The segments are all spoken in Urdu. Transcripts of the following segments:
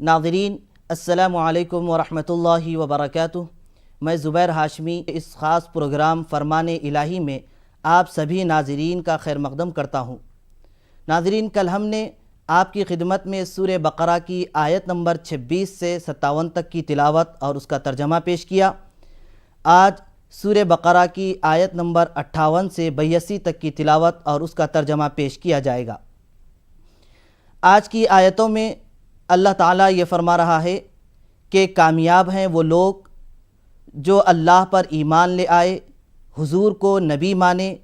ناظرین السلام علیکم ورحمۃ اللہ وبرکاتہ۔ میں زبیر ہاشمی اس خاص پروگرام فرمان الہی میں آپ سبھی ناظرین کا خیر مقدم کرتا ہوں۔ ناظرین، کل ہم نے آپ کی خدمت میں سورہ بقرہ کی آیت نمبر 26 سے 57 تک کی تلاوت اور اس کا ترجمہ پیش کیا۔ آج سورہ بقرہ کی آیت نمبر 58 سے 82 تک کی تلاوت اور اس کا ترجمہ پیش کیا جائے گا۔ آج کی آیتوں میں اللہ تعالیٰ یہ فرما رہا ہے کہ کامیاب ہیں وہ لوگ جو اللہ پر ایمان لے آئے، حضور کو نبی مانے،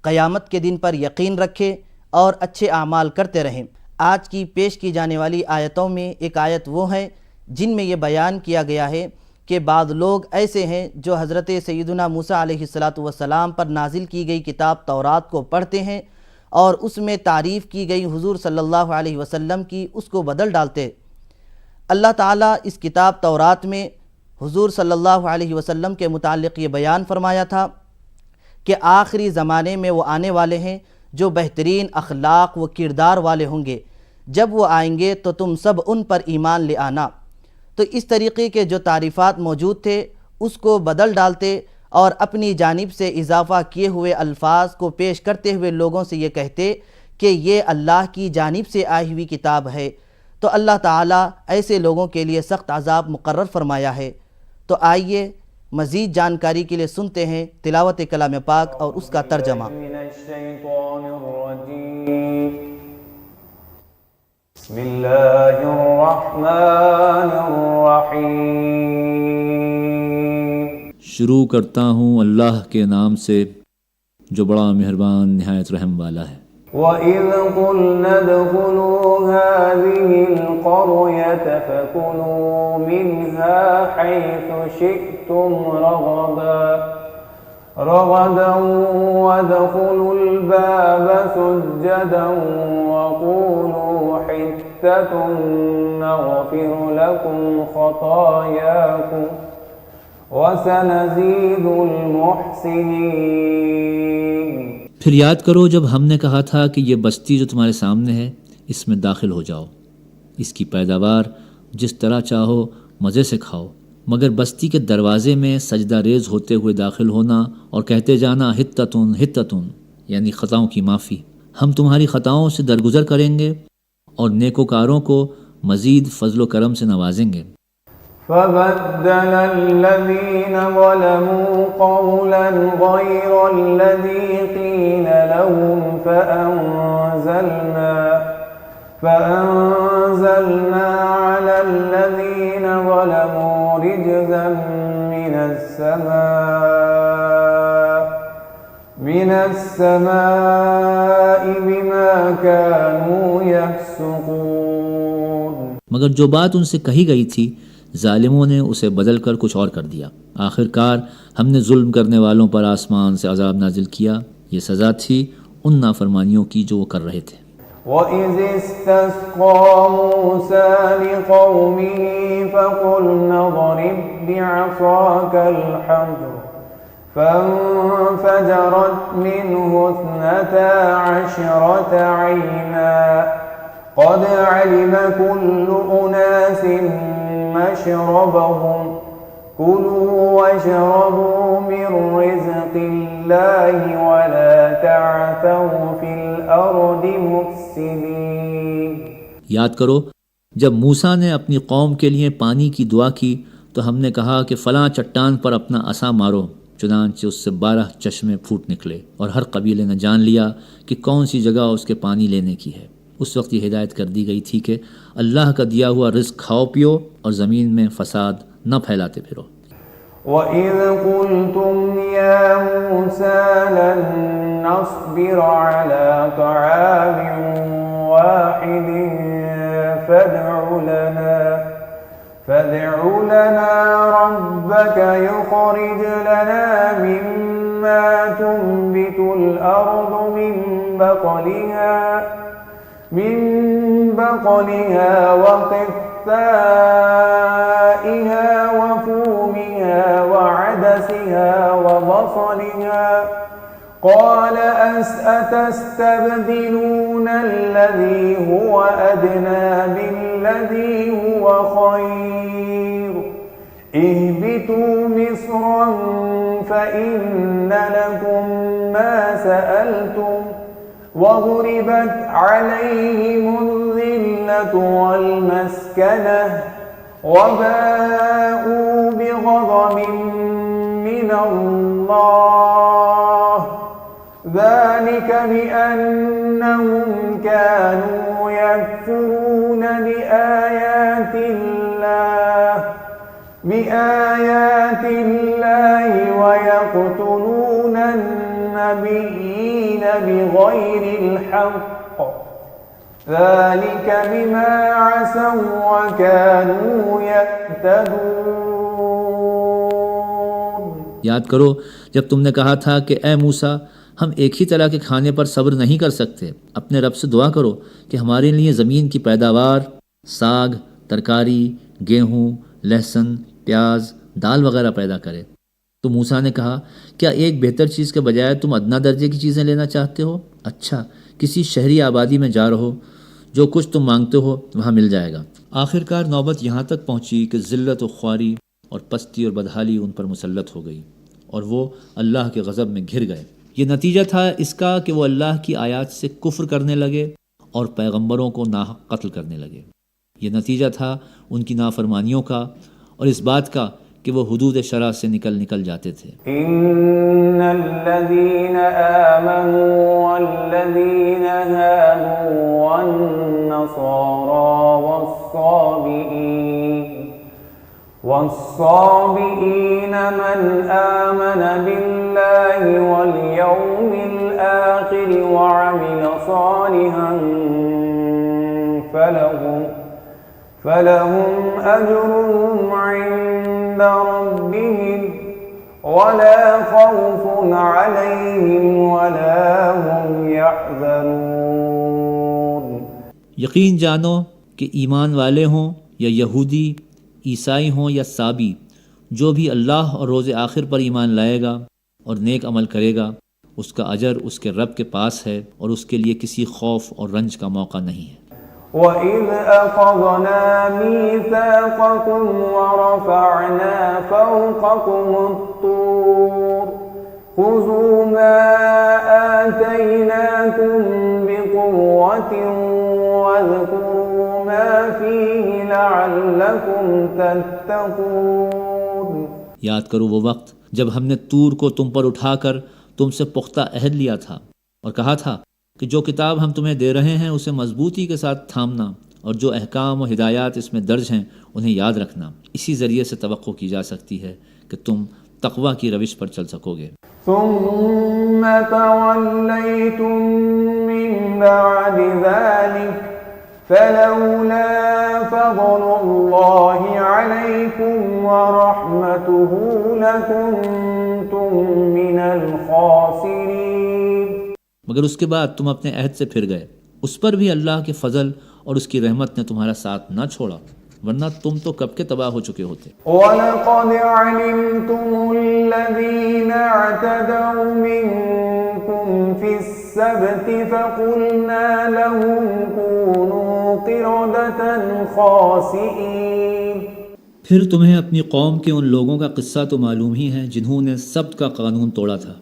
قیامت کے دن پر یقین رکھے اور اچھے اعمال کرتے رہیں۔ آج کی پیش کی جانے والی آیتوں میں ایک آیت وہ ہے جن میں یہ بیان کیا گیا ہے کہ بعض لوگ ایسے ہیں جو حضرت سیدنا موسیٰ علیہ السلام پر نازل کی گئی کتاب تورات کو پڑھتے ہیں اور اس میں تعریف کی گئی حضور صلی اللہ علیہ وسلم کی اس کو بدل ڈالتے۔ اللہ تعالیٰ اس کتاب تورات میں حضور صلی اللہ علیہ وسلم کے متعلق یہ بیان فرمایا تھا کہ آخری زمانے میں وہ آنے والے ہیں جو بہترین اخلاق و کردار والے ہوں گے، جب وہ آئیں گے تو تم سب ان پر ایمان لے آنا۔ تو اس طریقے کے جو تعریفات موجود تھے اس کو بدل ڈالتے اور اپنی جانب سے اضافہ کیے ہوئے الفاظ کو پیش کرتے ہوئے لوگوں سے یہ کہتے کہ یہ اللہ کی جانب سے آئی ہوئی کتاب ہے، تو اللہ تعالیٰ ایسے لوگوں کے لیے سخت عذاب مقرر فرمایا ہے۔ تو آئیے مزید جانکاری کے لیے سنتے ہیں تلاوت کلام پاک اور اس کا ترجمہ۔ بسم اللہ الرحمن الرحیم۔ شروع کرتا ہوں اللہ کے نام سے جو بڑا مہربان نہایت رحم والا ہے۔ وَإِذْ قُلْنَا ادْخُلُوا هَٰذِهِ الْقَرْيَةَ فَكُلُوا مِنْهَا حَيْثُ شِئْتُمْ رَغَدًا وَادْخُلُوا الْبَابَ سُجَّدًا وَقُولُوا حِطَّةٌ نَغْفِرْ لَكُمْ خَطَايَاكُمْ وَسَنَزِيدُ الْمُحْسِنِينَ۔ پھر یاد کرو جب ہم نے کہا تھا کہ یہ بستی جو تمہارے سامنے ہے اس میں داخل ہو جاؤ، اس کی پیداوار جس طرح چاہو مزے سے کھاؤ، مگر بستی کے دروازے میں سجدہ ریز ہوتے ہوئے داخل ہونا اور کہتے جانا حطتن حطتن، یعنی خطاؤں کی معافی، ہم تمہاری خطاؤں سے درگزر کریں گے اور نیکوکاروں کو مزید فضل و کرم سے نوازیں گے۔ فَبَدَّلَ الَّذِينَ ظَلَمُوا قَوْلًا غَيْرَ الَّذِي قِيلَ لَهُمْ فَأَنزَلْنَا عَلَى الَّذِينَ ظَلَمُوا رِجْزًا مِّنَ السَّمَاءِ بِمَا كَانُوا يَفْسُقُونَ۔ مگر جو بات ان سے کہی گئی تھی ظالموں نے اسے بدل کر کچھ اور کر دیا۔ آخر کار ہم نے ظلم کرنے والوں پر آسمان سے عذاب نازل کیا، یہ سزا تھی ان نافرمانیوں کی جو وہ کر رہے تھے۔ وَإِذِ اسْتَسْقَىٰ مُوسَىٰ لِقَوْمِهِ فَقُلْنَا اضْرِب بِّعَصَاكَ الْحَجَرَ فَانفَجَرَتْ مِنْهُ 12 عَيْنًا قَدْ عَلِمَ كُلُّ أُنَاسٍ مَّشْرَبَهُمْ كُلُوا وَاشْرَبُوا مِن رِّزْقِ اللَّهِ وَلَا تَعْثَوْا فِي الْأَرْضِ مُفْسِدِينَ۔ یاد کرو جب موسیٰ نے اپنی قوم کے لیے پانی کی دعا کی تو ہم نے کہا کہ فلاں چٹان پر اپنا عصا مارو، چنانچہ اس سے 12 چشمے پھوٹ نکلے، اور ہر قبیلے نے جان لیا کہ کون سی جگہ اس کے پانی لینے کی ہے۔ اس وقت یہ ہدایت کر دی گئی تھی کہ اللہ کا دیا ہوا رزق کھاؤ پیو اور زمین میں فساد نہ پھیلاتے پھرو۔ وَإِذْ قُلْتُمْ يَا مُوسَىٰ لَن نَّصْبِرَ عَلَىٰ طَعَامٍ وَاحِدٍ فَادْعُ لَنَا رَبَّكَ يُخْرِجْ لَنَا مِمَّا تُنبِتُ الْأَرْضُ مِن بَقْلِهَا وَقِثَّائِهَا وَفُومِهَا وَعَدَسِهَا قال أتستبدلون الذي هو أدنى بالذي هو خير اهبطوا مصرا فإن لكم ما سألتم وضربت عليهم الذلة والمسكنة وباءوا بغضب من الله ذلك بأنهم كانوا يكفرون بآيات الله ويقتلون النبيين بغير الحق ذلك بما عصوا وكانوا يعتدون۔ یاد کرو جب تم نے کہا تھا کہ اے موسیٰ ہم ایک ہی طرح کے کھانے پر صبر نہیں کر سکتے، اپنے رب سے دعا کرو کہ ہمارے لیے زمین کی پیداوار، ساگ، ترکاری، گیہوں، لہسن، پیاز، دال وغیرہ پیدا کرے۔ تو موسیٰ نے کہا کیا ایک بہتر چیز کے بجائے تم ادنا درجے کی چیزیں لینا چاہتے ہو؟ اچھا کسی شہری آبادی میں جا رہو، جو کچھ تم مانگتے ہو وہاں مل جائے گا۔ آخرکار نوبت یہاں تک پہنچی کہ ذلت و خواری اور پستی اور بدحالی ان پر مسلط ہو گئی اور وہ اللہ کے غضب میں گھر گئے۔ یہ نتیجہ تھا اس کا کہ وہ اللہ کی آیات سے کفر کرنے لگے اور پیغمبروں کو ناحق قتل کرنے لگے۔ یہ نتیجہ تھا ان کی نافرمانیوں کا اور اس بات کا کہ وہ حدود شرع سے نکل جاتے تھے۔ ان الذين آمنوا والذين هادوا والنصارى والصابئين من آمن بالله واليوم الآخر وعمل صالحا فلهم أجرهم عند ربهم ولا خوف عليهم ولا هم يحزنون۔ یقین جانو کہ ایمان والے ہوں یا یہودی، عیسائی ہوں یا صابی، جو بھی اللہ اور روز آخر پر ایمان لائے گا اور نیک عمل کرے گا اس کا اجر اس کے رب کے پاس ہے اور اس کے لیے کسی خوف اور رنج کا موقع نہیں ہے۔ وَإِذْ أَخَذْنَا مِيثَاقَكُمْ وَرَفَعْنَا فَوْقَكُمُ الطُّورَ خُذُوا مَا آتَيْنَاكُمْ بِقُوَّةٍ وَاذْكُرُوا مَا فِيهِ لَعَلَّكُمْ تَتَّقُونَ۔ یاد کرو وہ وقت جب ہم نے طور کو تم پر اٹھا کر تم سے پختہ عہد لیا تھا اور کہا تھا کہ جو کتاب ہم تمہیں دے رہے ہیں اسے مضبوطی کے ساتھ تھامنا اور جو احکام و ہدایات اس میں درج ہیں انہیں یاد رکھنا۔ اسی ذریعے سے توقع کی جا سکتی ہے کہ تم تقوی کی روش پر چل سکو گے۔ ثم توليتم من بعد ذلك فلولا فضل الله عليكم ورحمته لكنتم من الخاسرين۔ مگر اس کے بعد تم اپنے عہد سے پھر گئے، اس پر بھی اللہ کے فضل اور اس کی رحمت نے تمہارا ساتھ نہ چھوڑا، ورنہ تم تو کب کے تباہ ہو چکے ہوتے۔ وَلَقَدْ عَلِمْتُمُ الَّذِينَ اعْتَدَوْا مِنكُمْ فِي السَّبْتِ فَقُلْنَا لَهُمْ كُونُوا قِرَدَةً خَاسِئِينَ۔ پھر تمہیں اپنی قوم کے ان لوگوں کا قصہ تو معلوم ہی ہے جنہوں نے سبت کا قانون توڑا تھا۔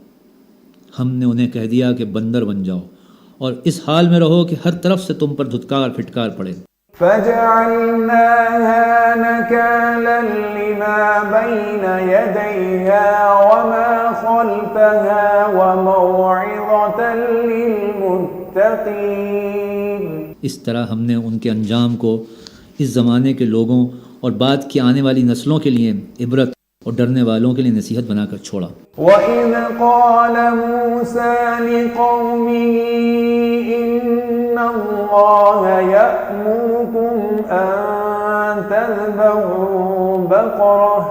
ہم نے انہیں کہہ دیا کہ بندر بن جاؤ اور اس حال میں رہو کہ ہر طرف سے تم پر دھتکار پھٹکار پڑے۔ فَجَعَلْنَاهَا نَكَالًا لِمَا بَيْنَ يَدَيْهَا وَمَا خَلْفَهَا وَمَوْعِظَةً لِلْمُتَّقِينَ۔ اس طرح ہم نے ان کے انجام کو اس زمانے کے لوگوں اور بعد کی آنے والی نسلوں کے لیے عبرت اور ڈرنے والوں کے لیے نصیحت بنا کر چھوڑا۔ وَإِذْ قَالَ مُوسَى لِقَوْمِهِ إِنَّ اللَّهَ يَأْمُرُكُمْ أَن تَذْبَحُوا بَقَرَةً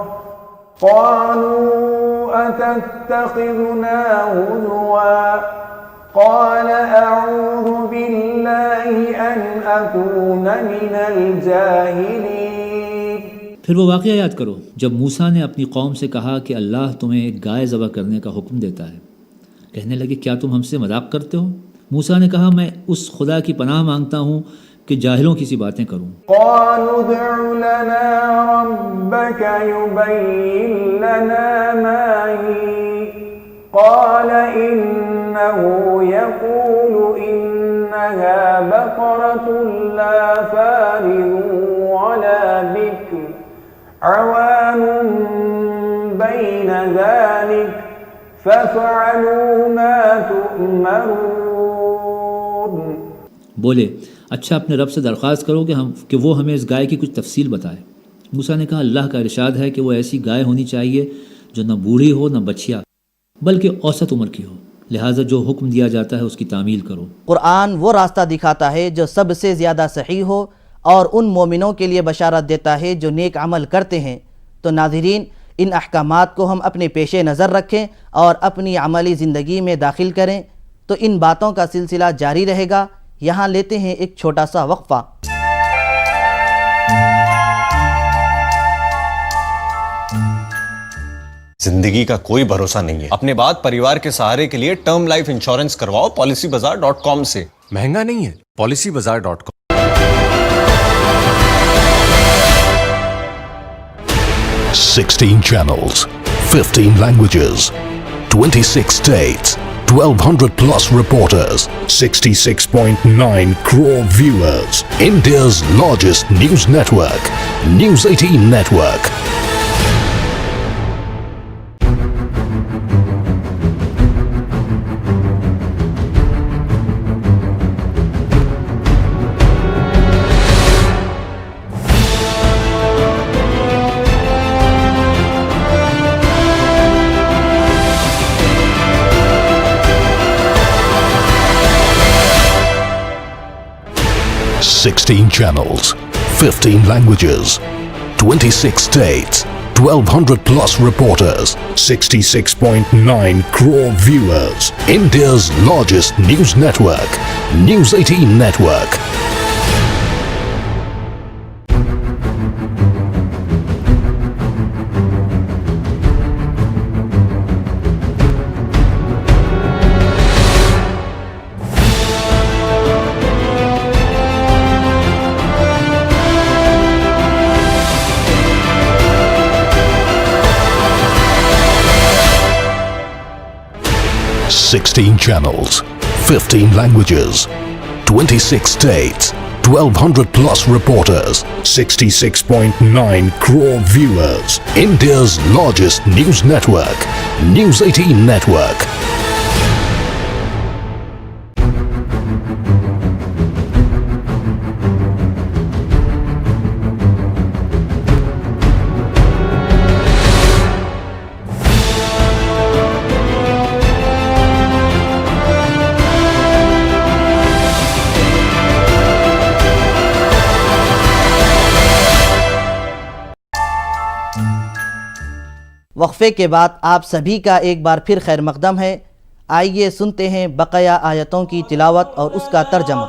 قَالُوا أَتَتَّخِذُنَا هُزُوًا قَالَ أَعُوذُ بِاللَّهِ أَنْ أَكُونَ مِنَ الْجَاهِلِينَ۔ پھر وہ واقعہ یاد کرو جب موسیٰ نے اپنی قوم سے کہا کہ اللہ تمہیں ایک گائے ذبح کرنے کا حکم دیتا ہے، کہنے لگے کیا تم ہم سے مذاق کرتے ہو؟ موسیٰ نے کہا میں اس خدا کی پناہ مانگتا ہوں کہ جاہلوں کی سی باتیں کروں۔ قالوا ادع لنا ربك يبين لنا ما هي قال إنه يقول إنها بقرة لا فارض ولا بكر عوان بين ذلك فافعلوا ما تؤمرون۔ بولے اچھا اپنے رب سے درخواست کرو کہ وہ ہمیں اس گائے کی کچھ تفصیل بتائے۔ موسیٰ نے کہا اللہ کا ارشاد ہے کہ وہ ایسی گائے ہونی چاہیے جو نہ بوڑھی ہو نہ بچیا بلکہ اوسط عمر کی ہو، لہٰذا جو حکم دیا جاتا ہے اس کی تعمیل کرو۔ قرآن وہ راستہ دکھاتا ہے جو سب سے زیادہ صحیح ہو اور ان مومنوں کے لیے بشارت دیتا ہے جو نیک عمل کرتے ہیں۔ تو ناظرین، ان احکامات کو ہم اپنے پیش نظر رکھیں اور اپنی عملی زندگی میں داخل کریں تو ان باتوں کا سلسلہ جاری رہے گا۔ یہاں لیتے ہیں ایک چھوٹا سا وقفہ۔ زندگی کا کوئی بھروسہ نہیں ہے، اپنے بعد پریوار کے سہارے کے لیے ٹرم لائف انشورنس کرواؤ PolicyBazaar.com سے۔ مہنگا نہیں ہے، PolicyBazaar.com۔ 16 channels, 15 languages, 26 states, 1200 plus reporters, 66.9 crore viewers. India's largest news network, News18 Network. Sixteen channels, 15 languages, 26 states, 1200 plus reporters, 66.9 crore viewers. India's largest news network, News18 Network. Sixteen channels, 15 languages, 26 states, 1200 plus reporters, 66.9 crore viewers. India's largest news network, News18 Network. وقفے کے بعد آپ سبھی کا ایک بار پھر خیر مقدم ہے۔ آئیے سنتے ہیں بقیہ آیتوں کی تلاوت اور اس کا ترجمہ۔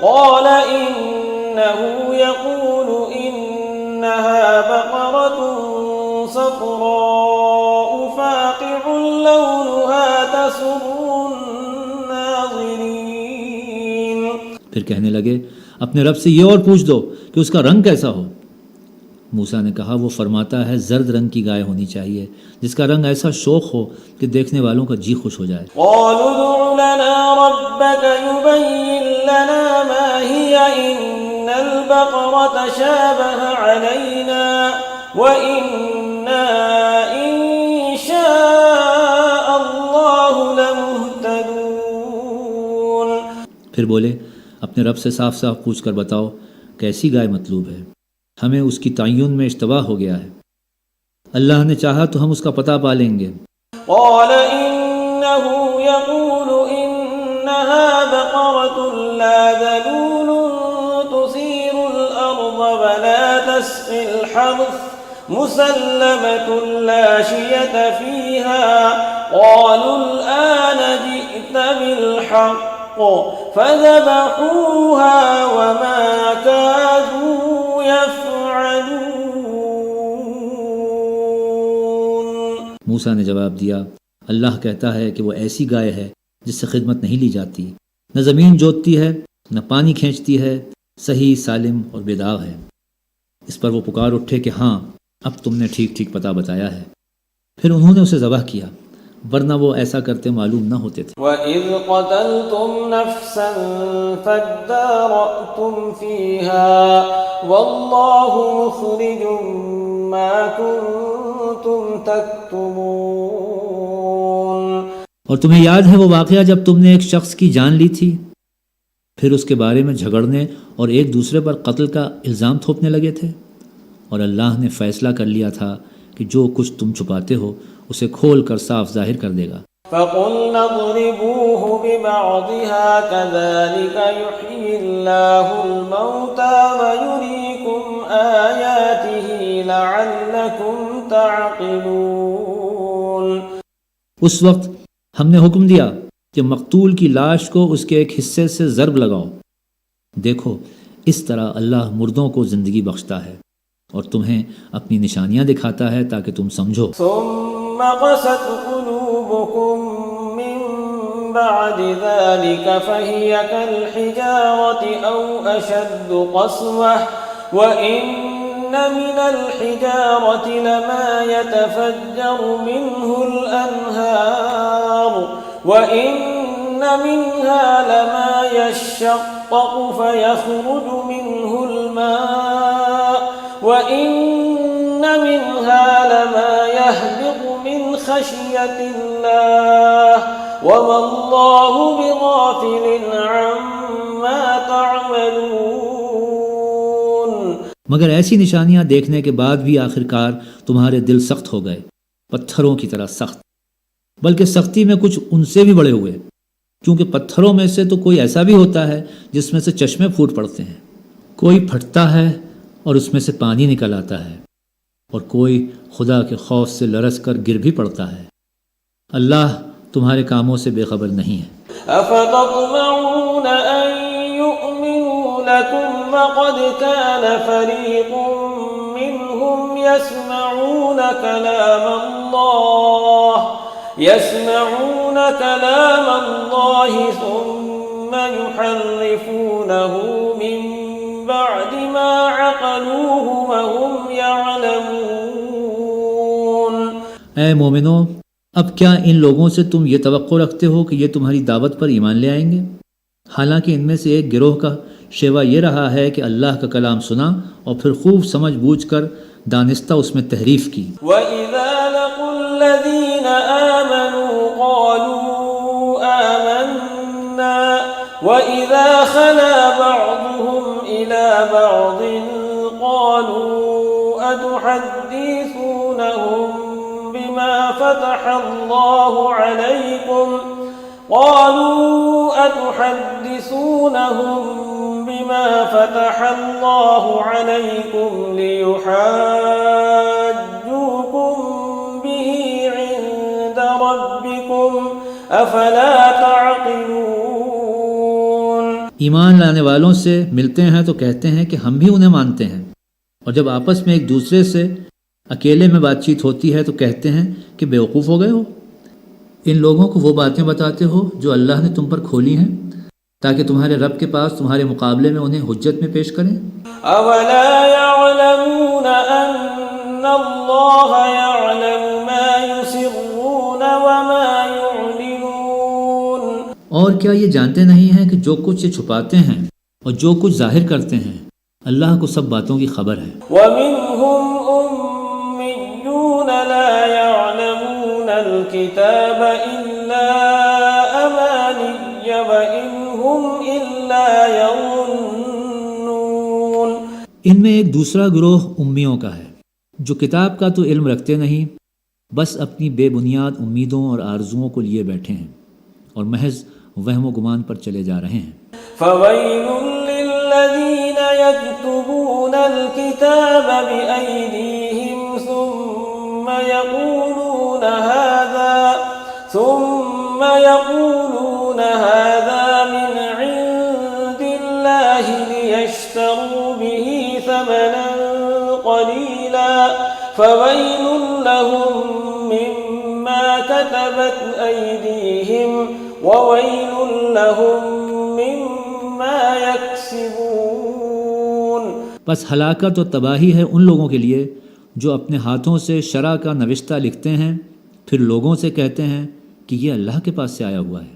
قال إنه يقول إنها بقرة صفراء فاقع لونها تسر الناظرين۔ پھر کہنے لگے اپنے رب سے یہ اور پوچھ دو کہ اس کا رنگ کیسا ہو۔ موسیٰ نے کہا وہ فرماتا ہے زرد رنگ کی گائے ہونی چاہیے جس کا رنگ ایسا شوخ ہو کہ دیکھنے والوں کا جی خوش ہو جائے۔ قالوا ادع لنا ربك يبين لنا ما هي إن البقرة شابه علينا وإنا إن شاء الله لمهتدون۔ پھر بولے اپنے رب سے صاف صاف پوچھ کر بتاؤ کیسی گائے مطلوب ہے، ہمیں اس کی تعین میں اشتباہ ہو گیا ہے، اللہ نے چاہا تو ہم اس کا پتہ پا لیں گے۔ قال إنه يقول إنها بقرة لا ذلول تثير الأرض ولا تسقي الحرث مسلمة لا شية فيها قالوا الآن جئت بالحق فذبحوها وما كادوا يفعلون۔ موسیٰ نے جواب دیا، اللہ کہتا ہے کہ وہ ایسی گائے ہے جس سے خدمت نہیں لی جاتی، نہ زمین جوتتی ہے نہ پانی کھینچتی ہے، صحیح سالم اور بے داغ ہے۔ اس پر وہ پکار اٹھے کہ ہاں، اب تم نے ٹھیک ٹھیک پتہ بتایا ہے۔ پھر انہوں نے اسے ذبح کیا، ورنہ وہ ایسا کرتے معلوم نہ ہوتے تھے۔ وَإِذْ قَتَلْتُمْ نَفْسًا فَادَّارَأْتُمْ فِيهَا وَاللَّهُ مُخْرِجٌ مَا كُنتُمْ تَكْتُمُونَ۔ اور تمہیں یاد ہے وہ واقعہ جب تم نے ایک شخص کی جان لی تھی، پھر اس کے بارے میں جھگڑنے اور ایک دوسرے پر قتل کا الزام تھوپنے لگے تھے، اور اللہ نے فیصلہ کر لیا تھا کہ جو کچھ تم چھپاتے ہو اسے کھول کر صاف ظاہر کر دے گا۔ فَقُلْنَا اضْرِبُوهُ بِبَعْضِهَا كَذَلِكَ يُحْيِي اللَّهُ الْمَوْتَى وَيُرِيكُمْ آيَاتِهِ لَعَلَّكُمْ تَعْقِلُونَ۔ اس وقت ہم نے حکم دیا کہ مقتول کی لاش کو اس کے ایک حصے سے ضرب لگاؤ، دیکھو اس طرح اللہ مردوں کو زندگی بخشتا ہے اور تمہیں اپنی نشانیاں دکھاتا ہے تاکہ تم سمجھو۔ ثم قست قلوبكم من بعد ذلك فهي كالحجارة أو أشد قسوة وإن من الحجارة لما يتفجر منه الأنهار وإن منها لما يشقق فيخرج منه الماء وإن منها لما يهبط من خشية الله وما الله بغافل عما تعملون۔ مگر ایسی نشانیاں دیکھنے کے بعد بھی آخرکار تمہارے دل سخت ہو گئے، پتھروں کی طرح سخت، بلکہ سختی میں کچھ ان سے بھی بڑے ہوئے، کیونکہ پتھروں میں سے تو کوئی ایسا بھی ہوتا ہے جس میں سے چشمے پھوٹ پڑتے ہیں، کوئی پھٹتا ہے اور اس میں سے پانی نکل آتا ہے، اور کوئی خدا کے خوف سے لرز کر گر بھی پڑتا ہے۔ اللہ تمہارے کاموں سے بے خبر نہیں ہے۔ أفتطمعون أن يؤمنوا لكم وقد كان فريق منهم يسمعون كلام الله ثم يحرفونه من بعد ما عقلوه وهم يعلمون۔ اے مومنو، اب کیا ان لوگوں سے تم یہ توقع رکھتے ہو کہ یہ تمہاری دعوت پر ایمان لے آئیں گے، حالانکہ ان میں سے ایک گروہ کا شیوا یہ رہا ہے کہ اللہ کا کلام سنا اور پھر خوب سمجھ بوجھ کر دانستہ اس میں تحریف کی۔ وَإِذَا لَقُوا الَّذِينَ آمَنُوا قَالُوا آمَنَّا وَإِذَا خَلَا بَعْضُهُمْ إِلَى بَعْضٍ قَالُوا أَتُحَدِّثُونَهُم بِمَا فتح الله عليكم ليحاجوكم به عند ربكم أفلا تعقلون۔ ایمان لانے والوں سے ملتے ہیں تو کہتے ہیں کہ ہم بھی انہیں مانتے ہیں، اور جب آپس میں ایک دوسرے سے اکیلے میں بات چیت ہوتی ہے تو کہتے ہیں کہ بیوقوف ہو گئے ہو، ان لوگوں کو وہ باتیں بتاتے ہو جو اللہ نے تم پر کھولی ہیں تاکہ تمہارے رب کے پاس تمہارے مقابلے میں انہیں حجت میں پیش کریں۔ اولا يعلمون ان اللہ يعلم ما يسرون وما يعلنون۔ اور کیا یہ جانتے نہیں ہیں کہ جو کچھ یہ چھپاتے ہیں اور جو کچھ ظاہر کرتے ہیں اللہ کو سب باتوں کی خبر ہے۔ ومنهم أميون لا يعلمون الكتاب إلا أماني وإن هم إلا يظنون۔ ان میں ایک دوسرا گروہ امیوں کا ہے جو کتاب کا تو علم رکھتے نہیں، بس اپنی بے بنیاد امیدوں اور آرزوؤں کو لیے بیٹھے ہیں اور محض وہم و گمان پر چلے جا رہے ہیں۔ فويل للذين يكتبون الكتاب بأيديهم ثم يقولون هذا من عند الله ليشتروا به ثمنا قليلا فويل لهم مما كتبت أيديهم وويل لهم مما يكسبون. بس ہلاکت و تباہی ہے ان لوگوں کے لیے جو اپنے ہاتھوں سے شرع کا نوشتہ لکھتے ہیں پھر لوگوں سے کہتے ہیں کہ یہ اللہ کے پاس سے آیا ہوا ہے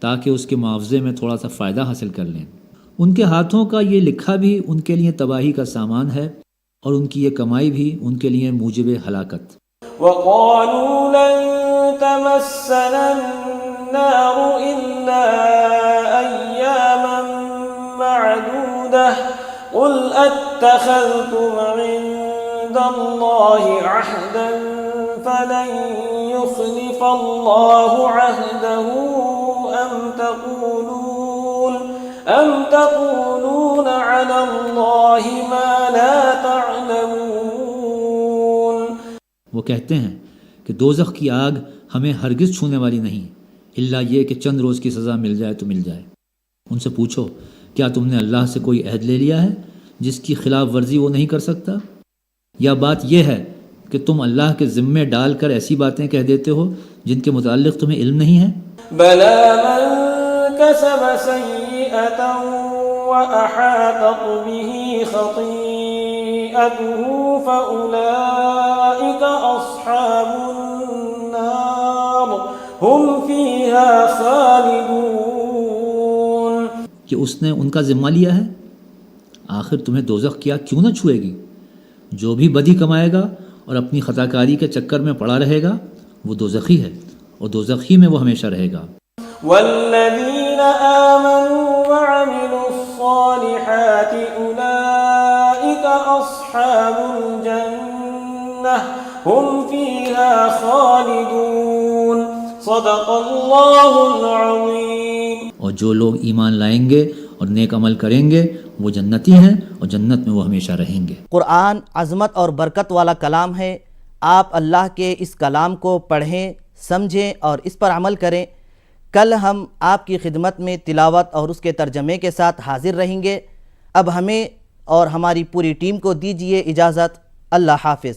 تاکہ اس کے معاوضے میں تھوڑا سا فائدہ حاصل کر لیں. ان کے ہاتھوں کا یہ لکھا بھی ان کے لیے تباہی کا سامان ہے اور ان کی یہ کمائی بھی ان کے لیے موجب ہلاکت. وقالوا لن تمسنا النار إلا أياما معدودة قل أتخذتم عند الله عهدا فلن يخلف الله عهده أم تقولون على الله ما لا تعلمون. وہ کہتے ہیں کہ دوزخ کی آگ ہمیں ہرگز چھونے والی نہیں الا یہ کہ چند روز کی سزا مل جائے تو مل جائے. ان سے پوچھو کیا تم نے اللہ سے کوئی عہد لے لیا ہے جس کی خلاف ورزی وہ نہیں کر سکتا؟ یا بات یہ ہے کہ تم اللہ کے ذمے ڈال کر ایسی باتیں کہہ دیتے ہو جن کے متعلق تمہیں علم نہیں ہے؟ بلى من كسب سيئة وأحاطت به خطيئته فأولئك أصحاب النار هم فيها خالدون. کہ اس نے ان کا ذمہ لیا ہے؟ آخر تمہیں دوزخ کیا کیوں نہ چھوئے گی؟ جو بھی بدی کمائے گا اور اپنی خطا کاری کے چکر میں پڑا رہے گا وہ دوزخی ہے اور دوزخی میں وہ ہمیشہ رہے گا. والذين آمنوا وعملوا الصالحات أولئك أصحاب الجنة هم فيها خالدون. صدق الله العظيم. اور جو لوگ ایمان لائیں گے اور نیک عمل کریں گے وہ جنتی ہیں اور جنت میں وہ ہمیشہ رہیں گے. قرآن عظمت اور برکت والا کلام ہے. آپ اللہ کے اس کلام کو پڑھیں، سمجھیں اور اس پر عمل کریں. کل ہم آپ کی خدمت میں تلاوت اور اس کے ترجمے کے ساتھ حاضر رہیں گے. اب ہمیں اور ہماری پوری ٹیم کو دیجیے اجازت. اللہ حافظ.